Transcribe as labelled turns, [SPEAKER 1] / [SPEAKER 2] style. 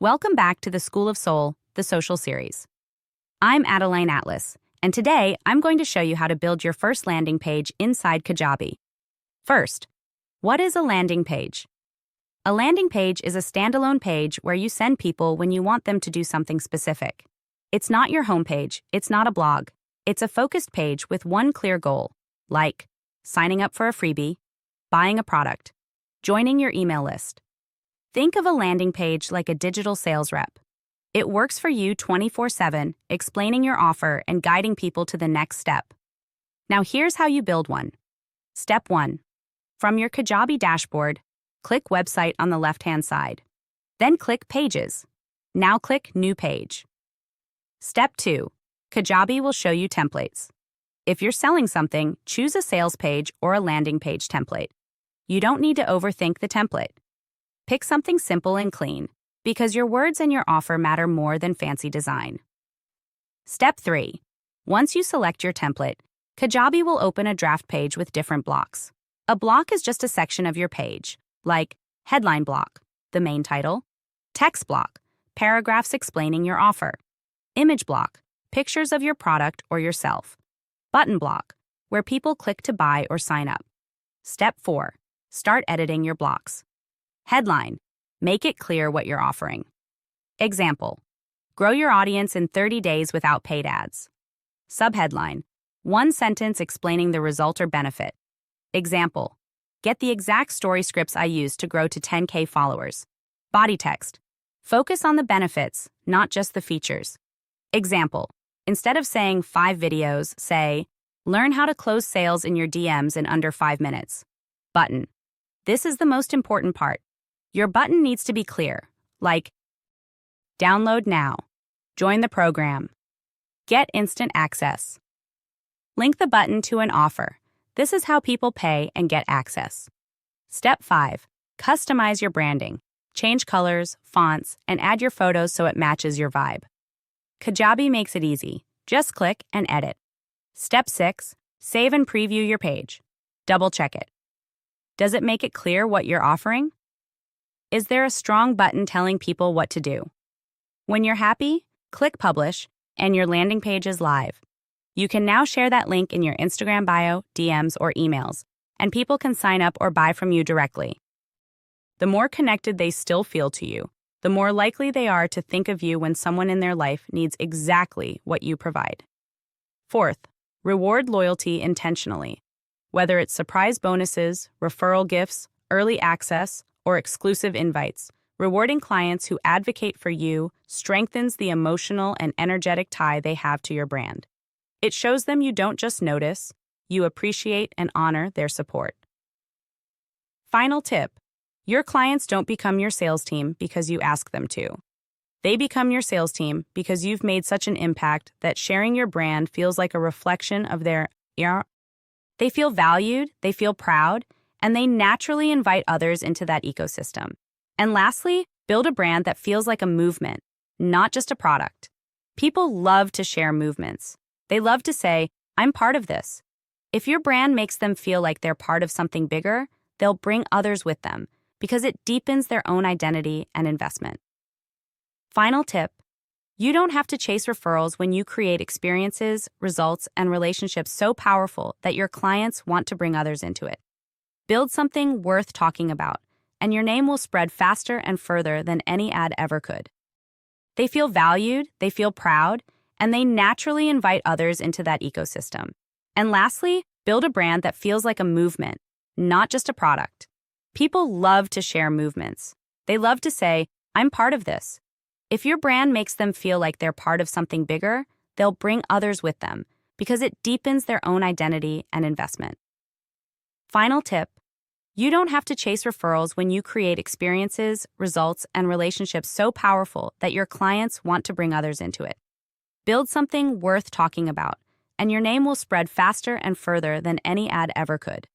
[SPEAKER 1] Welcome back to the School of Soul, the social series. I'm ADELINE Atlas, and today I'm going to show you how to build your first landing page inside Kajabi. First, what is a landing page? A landing page is a standalone page where you send people when you want them to do something specific. It's not your homepage, it's not a blog. It's a focused page with one clear goal, like signing up for a freebie, buying a product, joining your email list. Think of a landing page like a digital sales rep. It works for you 24/7, explaining your offer and guiding people to the next step. Now here's how you build one. Step 1. From your Kajabi dashboard, click Website on the left-hand side. Then click Pages. Now click New Page. Step 2. Kajabi will show you templates. If you're selling something, choose a sales page or a landing page template. You don't need to overthink the template. Pick something simple and clean, because your words and your offer matter more than fancy design. Step 3. Once you select your template, Kajabi will open a draft page with different blocks. A block is just a section of your page, like headline block, the main title, text block, paragraphs explaining your offer, image block, pictures of your product or yourself, button block, where people click to buy or sign up. Step 4. Start editing your blocks. Headline. Make it clear what you're offering. Example. Grow your audience in 30 days without paid ads. Subheadline. One sentence explaining the result or benefit. Example. Get the exact story scripts I used to grow to 10K followers. Body text. Focus on the benefits, not just the features. Example. Instead of saying 5 videos, say, learn how to close sales in your DMs in under 5 minutes. Button. This is the most important part. Your button needs to be clear, like download now, join the program, get instant access. Link the button to an offer. This is how people pay and get access. Step 5. Customize your branding. Change colors, fonts, and add your photos so it matches your vibe. Kajabi makes it easy. Just click and edit. Step 6. Save and preview your page. Double check it. Does it make it clear what you're offering? Is there a strong button telling people what to do? When you're happy, click Publish, and your landing page is live. You can now share that link in your Instagram bio, DMs, or emails, and people can sign up or buy from you directly. The more connected they still feel to you, the more likely they are to think of you when someone in their life needs exactly what you provide. Fourth, reward loyalty intentionally. Whether it's surprise bonuses, referral gifts, early access, or exclusive invites, rewarding clients who advocate for you strengthens the emotional and energetic tie they have to your brand. It shows them you don't just notice, you appreciate and honor their support. Final tip. Your clients don't become your sales team because you ask them to. They become your sales team because you've made such an impact that sharing your brand feels like a reflection of their. They feel valued, they feel proud, and they naturally invite others into that ecosystem. And lastly, build a brand that feels like a movement, not just a product. People love to share movements. They love to say, I'm part of this. If your brand makes them feel like they're part of something bigger, they'll bring others with them because it deepens their own identity and investment. Final tip. You don't have to chase referrals when you create experiences, results, and relationships so powerful that your clients want to bring others into it. Build something worth talking about, and your name will spread faster and further than any ad ever could. They feel valued, they feel proud, and they naturally invite others into that ecosystem. And lastly, build a brand that feels like a movement, not just a product. People love to share movements. They love to say, I'm part of this. If your brand makes them feel like they're part of something bigger, they'll bring others with them because it deepens their own identity and investment. Final tip. You don't have to chase referrals when you create experiences, results, and relationships so powerful that your clients want to bring others into it. Build something worth talking about, and your name will spread faster and further than any ad ever could.